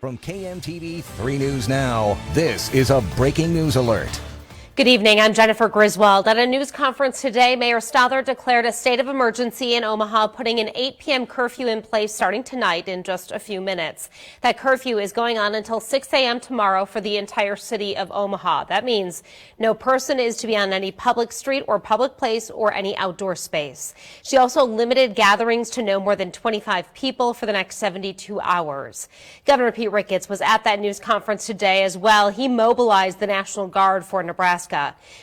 From KMTV 3 News Now, this is a breaking news alert. Good evening, I'm Jennifer Griswold. At a news conference today, Mayor Stothert declared a state of emergency in Omaha, putting an 8 p.m. curfew in place starting tonight in just a few minutes. That curfew is going on until 6 a.m. tomorrow for the entire city of Omaha. That means no person is to be on any public street or public place or any outdoor space. She also limited gatherings to no more than 25 people for the next 72 hours. Governor Pete Ricketts was at that news conference today as well. He mobilized the National Guard for Nebraska.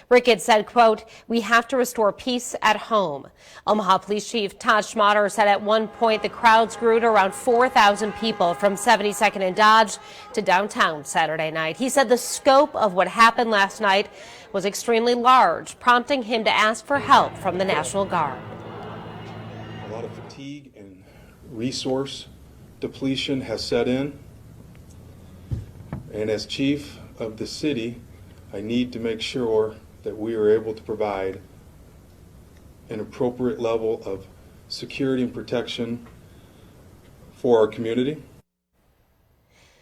Ricketts said, quote, "We have to restore peace at home." Omaha Police Chief Todd Schmatter said at one point the crowds grew to around 4,000 people from 72nd and Dodge to downtown Saturday night. He said the scope of what happened last night was extremely large, prompting him to ask for help from the National Guard. A lot of fatigue and resource depletion has set in, and as chief of the city, I need to make sure that we are able to provide an appropriate level of security and protection for our community.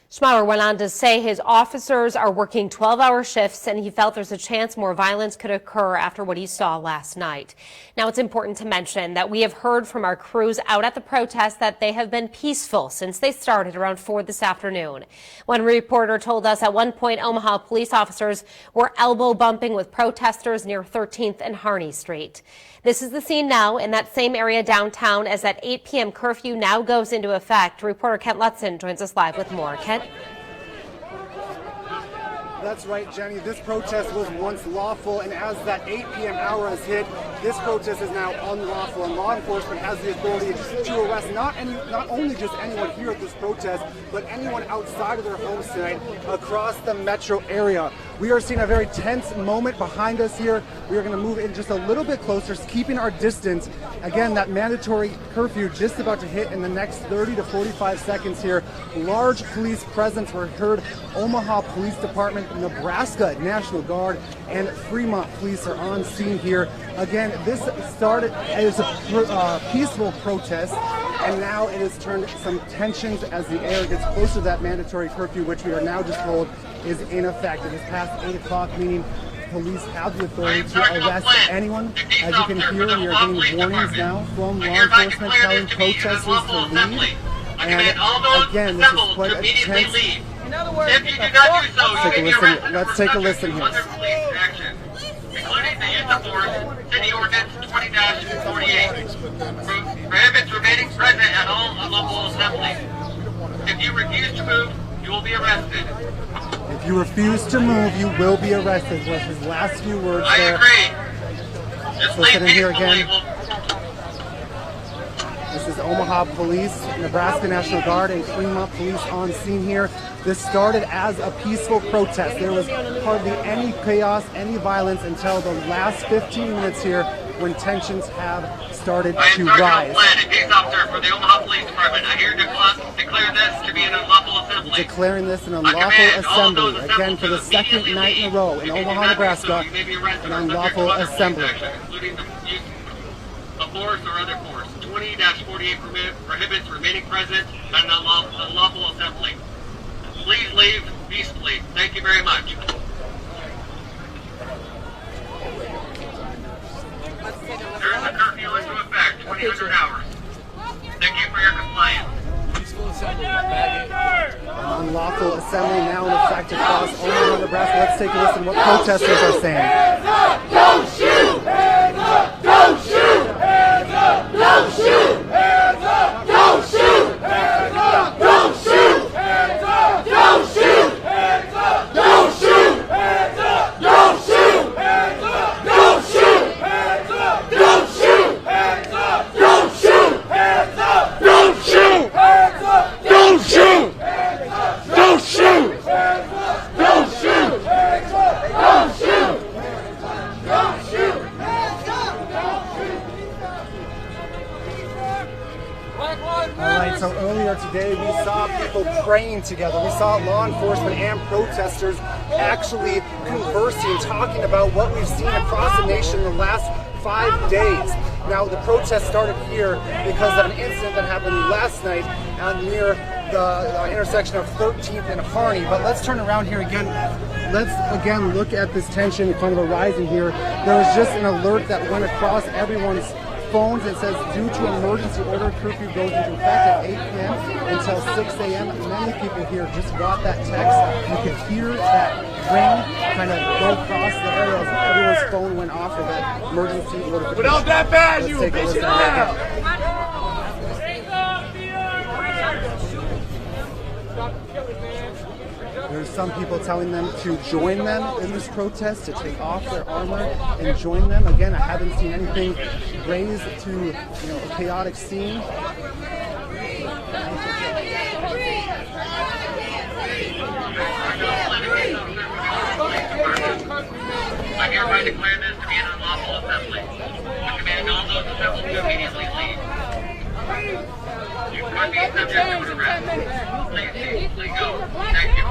Schmauer went on to say his officers are working 12-hour shifts, and he felt there's a chance more violence could occur after what he saw last night. Now, it's important to mention that we have heard from our crews out at the protest that they have been peaceful since they started around 4 this afternoon. One reporter told us at one point Omaha police officers were elbow bumping with protesters near 13th and Harney Street. This is the scene now in that same area downtown as that 8 p.m. curfew now goes into effect. Reporter Kent Luetzen joins us live with more. Kent? That's right, Jenny. This protest was once lawful, and as that 8 p.m. hour has hit, this protest is now unlawful, and law enforcement has the authority to arrest not only just anyone here at this protest, but anyone outside of their homes tonight across the metro area. We are seeing a very tense moment behind us here. We are going to move in just a little bit closer, keeping our distance. Again, that mandatory curfew just about to hit in the next 30 to 45 seconds here. Large police presence were heard. Omaha Police Department, Nebraska National Guard, and Fremont Police are on scene here. Again, this started as a peaceful protest, and now it has turned some tensions as the air gets closer to that mandatory curfew, which we are now just told is in effect. It is past 8 o'clock, meaning police have the authority to arrest anyone. As you can hear, we are getting warnings now from law enforcement telling protesters to leave. And again, this is quite a tense. In other words, if you do not do so, you may be arrested. Let's take a listen here. Other police action, including the use of force, City Ordinance 20-48, prohibits remaining present at all local assemblies. If you refuse to move, you will be arrested. If you refuse to move, you will be arrested, was his last few words there. I agree. Just Listen in here peacefully. again. This is Omaha Police, Nebraska National Guard, and Fremont Police on scene here. This started as a peaceful protest. There was hardly any chaos, any violence until the last 15 minutes here when tensions have started to rise. A peace officer for the Omaha Police Department. I here declare this to be an unlawful assembly. Declaring this an unlawful assembly, again for the second night in a row in Omaha, Nebraska, an unlawful assembly. Including the use of force or other force. 20-48 prohibits remaining present at an unlawful assembly. Please leave peacefully. Thank you very much. There is a curfew into effect, 2000 hours. Thank you for your compliance. An unlawful assembly now in effect across Omaha, Nebraska. Let's take a listen to what protesters are saying. Hands up! Don't shoot! Hands up! Don't shoot! Hands up! Don't shoot! Hands up! Don't shoot! Hands up! Don't shoot! Hands up! Don't shoot! Hands up! Don't shoot! Hands up! Don't shoot! Hands up! Don't shoot! Hands up! Don't shoot! Hands up! Don't shoot! Hands up! Don't shoot! Hands up! Don't shoot! Hands up! Don't shoot! Hands up! Don't shoot! Hands up! Don't shoot! Don't shoot! Hands up! Don't shoot! All right, so earlier today we saw people praying together. We saw law enforcement and protesters actually conversing, talking about what we've seen across the nation the last 5 days. Now, the protest started here because of an incident that happened last night near the intersection of 13th and Harney. But let's turn around here again. Let's again look at this tension kind of arising here. There was just an alert that went across everyone's phones. It says, due to emergency order, curfew goes into effect at 8 p.m. until 6 a.m. Many people here just got that text. You could hear that ring kind of go across the area as everyone's phone went off of that emergency notification. Without that bad, Let's you take a bitch listen. out. There's some people telling them to join them in this protest, to take off their armor and join them. Again, I haven't seen anything raise to a chaotic scene. I hereby declare this to be an unlawful assembly. I command all those assembled to immediately leave. You could be subject to an arrest. Please go. Thank you.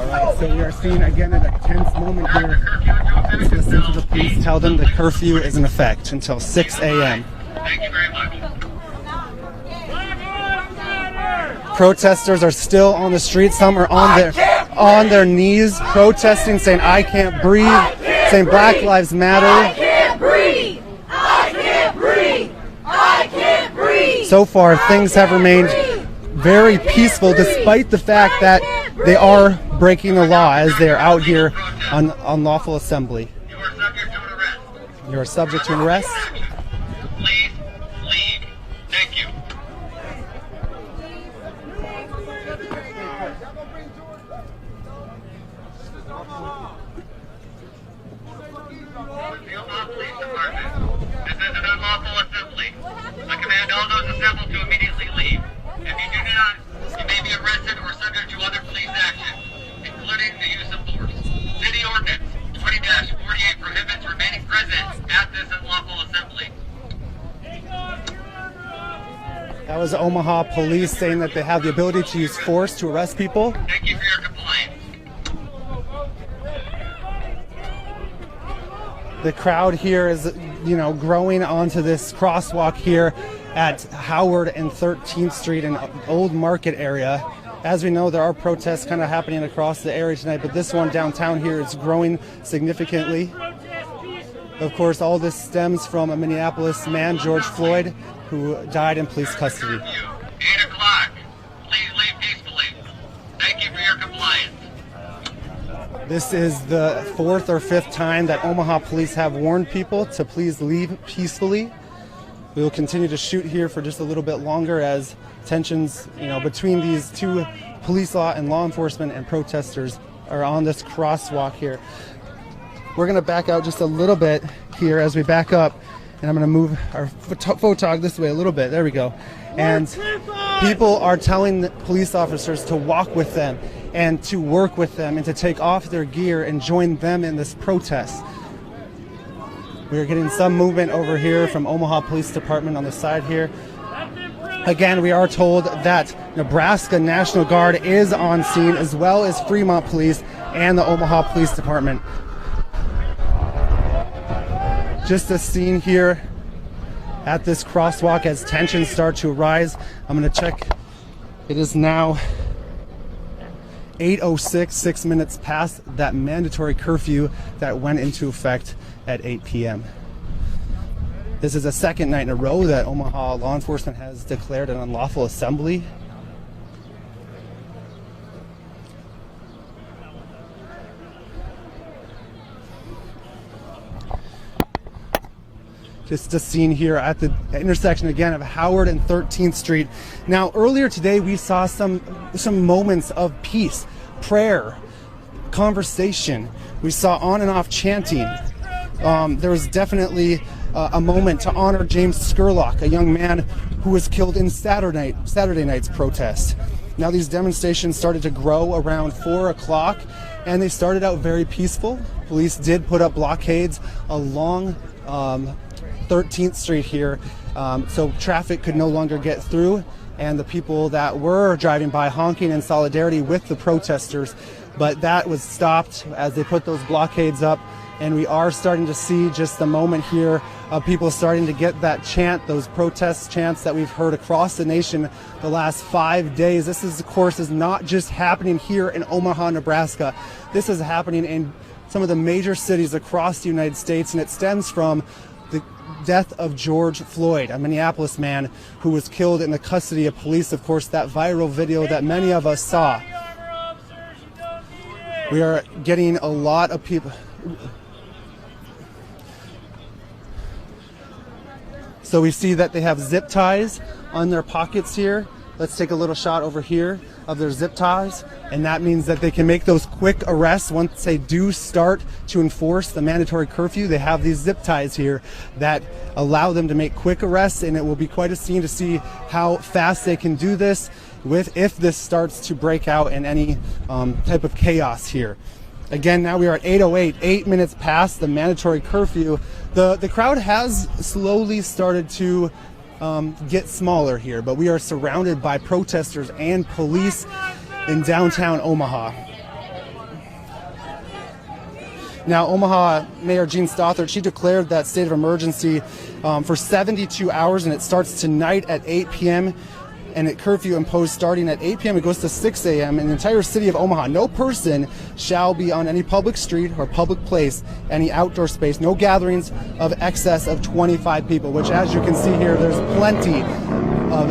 Alright, so we are seeing again a tense moment here. Let's listen to the police tell them the curfew is in effect until 6 a.m. Thank you very much. Protesters are still on the street. Some are on their knees protesting, saying "I can't breathe," saying "Black Lives Matter." I can't breathe. I can't breathe. I can't breathe. So far, things have remained very peaceful, despite the fact that they are breaking the law as they are out here on unlawful assembly. You are subject to an arrest. You are subject to arrest. Please leave. Thank you. The Omaha Police Department. This is an unlawful assembly. I command all those assembled to immediately leave. If you do not, you may be arrested or subject to other police action, including the use of force. City Ordinance 20-48 prohibits remaining present at this unlawful assembly. That was Omaha police saying that they have the ability to use force to arrest people. Thank you for your compliance. The crowd here is, growing onto this crosswalk here at Howard and 13th Street in Old Market area. As we know, there are protests kind of happening across the area tonight, but this one downtown here is growing significantly. Of course, all this stems from a Minneapolis man, George Floyd, who died in police custody. 8 o'clock. Please leave peacefully. Thank you for your compliance. This is the 4th or 5th time that Omaha police have warned people to please leave peacefully. We will continue to shoot here for just a little bit longer as tensions, between these two police law and law enforcement and protesters are on this crosswalk here. We're going to back out just a little bit here as we back up, and I'm going to move our photog this way a little bit. There we go. And people are telling the police officers to walk with them and to work with them and to take off their gear and join them in this protest. We are getting some movement over here from Omaha Police Department on the side here. Again, we are told that Nebraska National Guard is on scene, as well as Fremont Police and the Omaha Police Department. Just a scene here at this crosswalk as tensions start to rise. I'm going to check. It is now 8:06, 6 minutes past that mandatory curfew that went into effect at 8 p.m. This is the second night in a row that Omaha law enforcement has declared an unlawful assembly. Just a scene here at the intersection again of Howard and 13th Street. Now, earlier today we saw some moments of peace, prayer, conversation. We saw on and off chanting. There was definitely a moment to honor James Scurlock, a young man who was killed in Saturday night's protest. Now these demonstrations started to grow around 4 o'clock, and they started out very peaceful. Police did put up blockades along 13th Street here, so traffic could no longer get through, and the people that were driving by honking in solidarity with the protesters, but that was stopped as they put those blockades up, and we are starting to see just the moment here people starting to get that chant, those protest chants that we've heard across the nation the last 5 days. This is, of course, is not just happening here in Omaha, Nebraska. This is happening in some of the major cities across the United States, and it stems from the death of George Floyd, a Minneapolis man who was killed in the custody of police. Of course, that viral video that many of us saw. We are getting a lot of people. So we see that they have zip ties on their pockets here. Let's take a little shot over here of their zip ties. And that means that they can make those quick arrests once they do start to enforce the mandatory curfew. They have these zip ties here that allow them to make quick arrests, and it will be quite a scene to see how fast they can do this if this starts to break out in any type of chaos here. Again, now we are at 8:08, 8 minutes past the mandatory curfew. The crowd has slowly started to get smaller here, but we are surrounded by protesters and police in downtown Omaha. Now, Omaha Mayor Jean Stothert, she declared that state of emergency for 72 hours, and it starts tonight at 8 p.m., and a curfew imposed starting at 8 p.m. It goes to 6 a.m. in the entire city of Omaha. No person shall be on any public street or public place, any outdoor space, no gatherings of excess of 25 people, which, as you can see here, there's plenty of,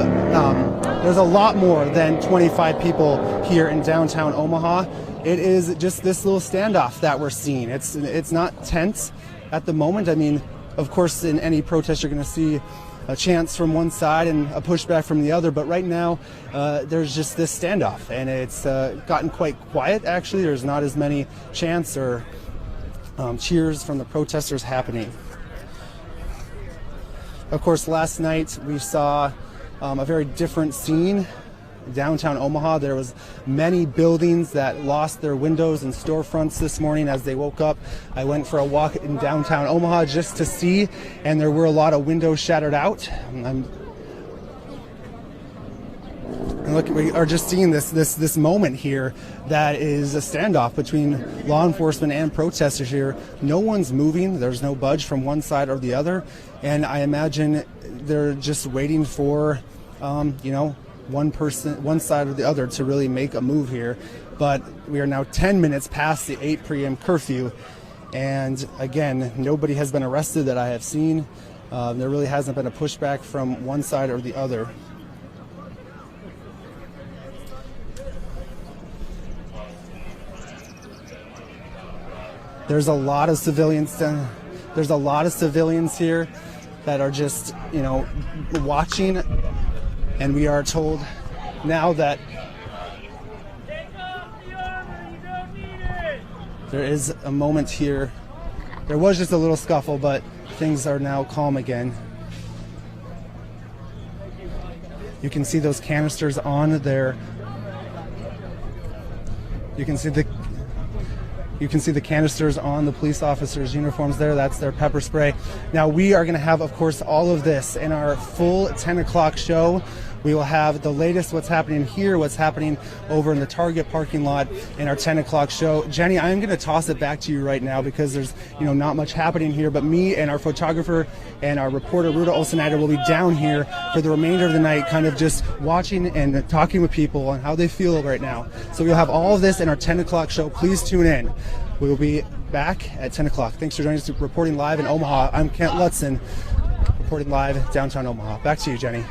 there's a lot more than 25 people here in downtown Omaha. It is just this little standoff that we're seeing. It's not tense at the moment. I mean, of course, in any protest, you're going to see a chance from one side and a pushback from the other, but right now there's just this standoff, and it's gotten quite quiet. Actually, there's not as many chants or cheers from the protesters happening. Of course, last night we saw a very different scene. Downtown Omaha, there was many buildings that lost their windows and storefronts this morning as they woke up. I went for a walk in downtown Omaha just to see, and there were a lot of windows shattered out. And look, we are just seeing this moment here that is a standoff between law enforcement and protesters here. No one's moving. There's no budge from one side or the other, and I imagine they're just waiting for, one side or the other to really make a move here. But we are now 10 minutes past the 8 p.m. curfew, and again, nobody has been arrested that I have seen. There really hasn't been a pushback from one side or the other. There's a lot of civilians. There's a lot of civilians here that are just, watching. And we are told now that there is a moment here. There was just a little scuffle, but things are now calm again. You can see those canisters on there. You can see the canisters on the police officers' uniforms there. That's their pepper spray. Now we are going to have, of course, all of this in our full 10 o'clock show. We will have the latest, what's happening here, what's happening over in the Target parking lot in our 10 o'clock show. Jenny, I'm going to toss it back to you right now because there's, not much happening here, but me and our photographer and our reporter, Ruta Olsenader, will be down here for the remainder of the night, kind of just watching and talking with people on how they feel right now. So we'll have all of this in our 10 o'clock show. Please tune in. We will be back at 10 o'clock. Thanks for joining us, reporting live in Omaha. I'm Kent Luetzen, reporting live downtown Omaha. Back to you, Jenny.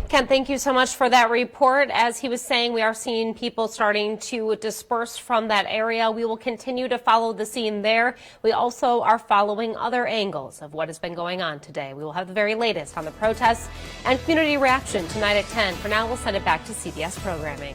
Ken, thank you so much for that report. As he was saying, we are seeing people starting to disperse from that area. We will continue to follow the scene there. We also are following other angles of what has been going on today. We will have the very latest on the protests and community reaction tonight at 10. For now, we'll send it back to CBS programming.